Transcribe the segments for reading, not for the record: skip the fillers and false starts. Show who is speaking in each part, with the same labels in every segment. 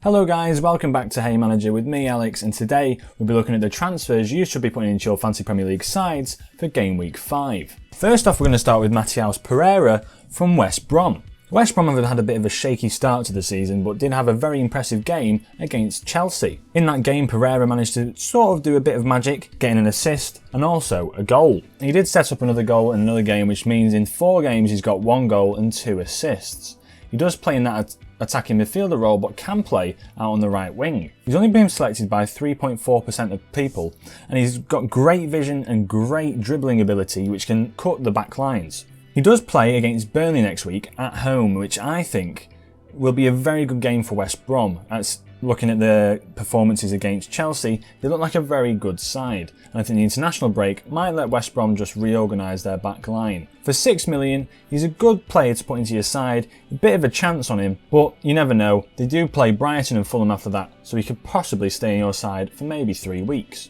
Speaker 1: Hello guys, welcome back to Hey Manager with me Alex, and today we'll be looking at the transfers you should be putting into your Fantasy Premier League sides for Game Week 5. First off, we're going to start with Matias Pereira from West Brom. West Brom have had a bit of a shaky start to the season, but did have a very impressive game against Chelsea. In that game, Pereira managed to sort of do a bit of magic, getting an assist and also a goal. He did set up another goal in another game, which means in 4 games he's got 1 goal and 2 assists. He does play in that attacking midfielder role, but can play out on the right wing. He's only been selected by 3.4% of people, and he's got great vision and great dribbling ability, which can cut the back lines. He does play against Burnley next week at home, which I think will be a very good game for West Brom. That's looking at their performances against Chelsea, they look like a very good side. And I think the international break might let West Brom just reorganise their back line. For 6 million, he's a good player to put into your side, a bit of a chance on him, but you never know. They do play Brighton and Fulham after that, so he could possibly stay in your side for maybe 3 weeks.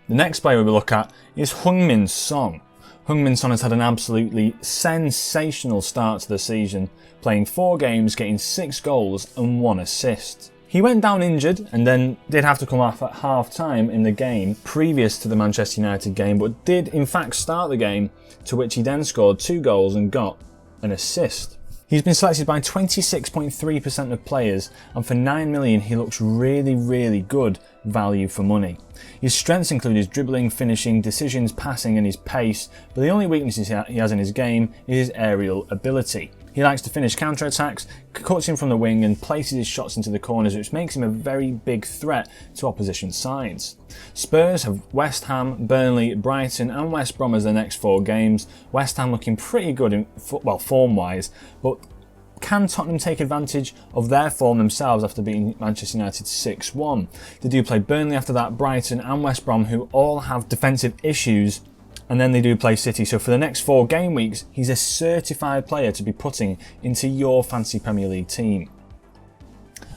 Speaker 1: The next player we'll look at is Heung-min Son. Heung-min Son has had an absolutely sensational start to the season, playing 4 games, getting 6 goals and 1 assist. He went down injured and then did have to come off at half time in the game previous to the Manchester United game, but did in fact start the game, to which he then scored 2 goals and got an assist. He's been selected by 26.3% of players, and for 9 million he looks really good value for money. His strengths include his dribbling, finishing, decisions, passing and his pace, but the only weaknesses he has in his game is his aerial ability. He likes to finish counter-attacks, cuts in from the wing and places his shots into the corners, which makes him a very big threat to opposition sides. Spurs have West Ham, Burnley, Brighton and West Brom as their next 4 games. West Ham looking pretty good form-wise, but can Tottenham take advantage of their form themselves after beating Manchester United 6-1? They do play Burnley after that, Brighton and West Brom, who all have defensive issues, and then they do play City. So for the next 4 game weeks, he's a certified player to be putting into your Fantasy Premier League team.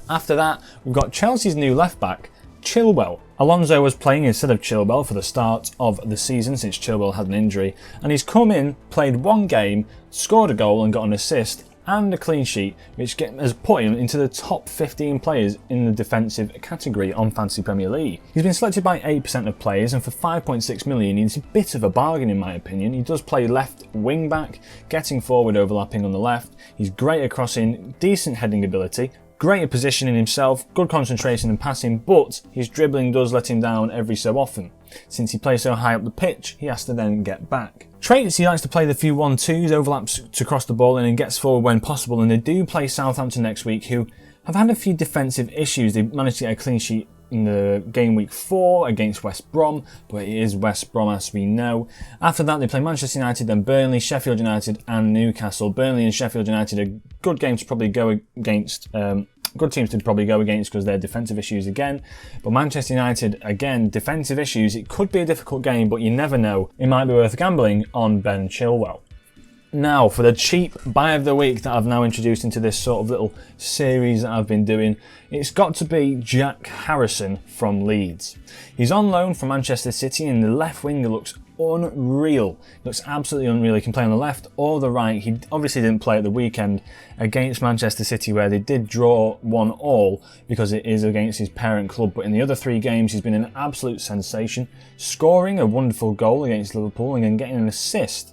Speaker 1: After that, we've got Chelsea's new left-back, Chilwell. Alonso was playing instead of Chilwell for the start of the season since Chilwell had an injury, and he's come in, played 1 game, scored a goal and got an assist and a clean sheet, which has put him into the top 15 players in the defensive category on Fantasy Premier League. He's been selected by 8% of players, and for 5.6 million he's a bit of a bargain in my opinion. He does play left wing back, getting forward, overlapping on the left. He's great at crossing, decent heading ability, great at positioning himself, good concentration and passing, but his dribbling does let him down every so often. Since he plays so high up the pitch, he has to then get back. Traits, he likes to play the few 1-2s, overlaps to cross the ball in and gets forward when possible, and they do play Southampton next week, who have had a few defensive issues. They managed to get a clean sheet in the game week 4 against West Brom, but it is West Brom as we know. After that they play Manchester United, then Burnley, Sheffield United and Newcastle. Burnley and Sheffield United are good games to probably go against, good teams to probably go against because they're defensive issues again. But Manchester United, again, defensive issues. It could be a difficult game, but you never know. It might be worth gambling on Ben Chilwell. Now, for the cheap buy of the week that I've now introduced into this sort of little series that I've been doing, it's got to be Jack Harrison from Leeds. He's on loan from Manchester City, and the left winger looks unreal. Looks absolutely unreal. He can play on the left or the right. He obviously didn't play at the weekend against Manchester City, where they did draw 1-1 because it is against his parent club, but in the other 3 games he's been an absolute sensation, scoring a wonderful goal against Liverpool and then getting an assist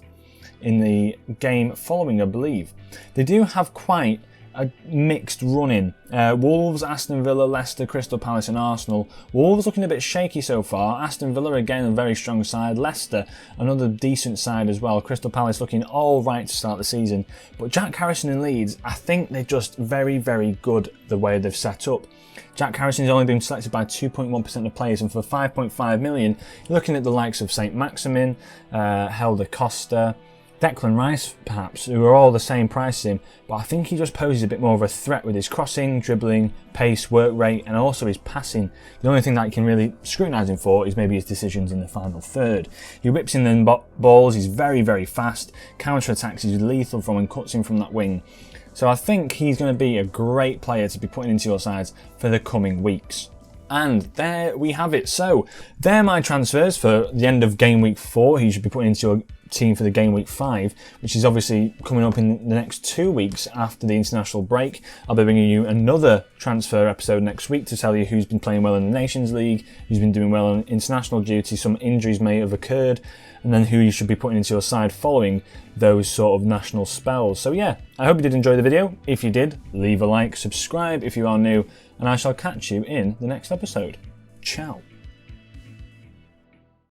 Speaker 1: in the game following, I believe. They do have quite a mixed run-in. Wolves, Aston Villa, Leicester, Crystal Palace and Arsenal. Wolves looking a bit shaky so far. Aston Villa again a very strong side. Leicester another decent side as well. Crystal Palace looking all right to start the season. But Jack Harrison and Leeds, I think they're just very good the way they've set up. Jack Harrison's only been selected by 2.1% of players, and for 5.5 million you're looking at the likes of St Maximin, Helder Costa, Declan Rice perhaps, who are all the same price as him, but I think he just poses a bit more of a threat with his crossing, dribbling, pace, work rate and also his passing. The only thing that you can really scrutinise him for is maybe his decisions in the final third. He whips in the balls, he's very fast, counter-attacks, he's lethal from and cuts in from that wing. So I think he's going to be a great player to be putting into your sides for the coming weeks. And there we have it. So they're my transfers for the end of game week 4. You should be putting into your team for the Game Week 5, which is obviously coming up in the next 2 weeks after the international break. I'll be bringing you another transfer episode next week to tell you who's been playing well in the Nations League, who's been doing well on international duty, some injuries may have occurred, and then who you should be putting into your side following those sort of national spells. So yeah, I hope you did enjoy the video. If you did, leave a like, subscribe if you are new, and I shall catch you in the next episode. Ciao.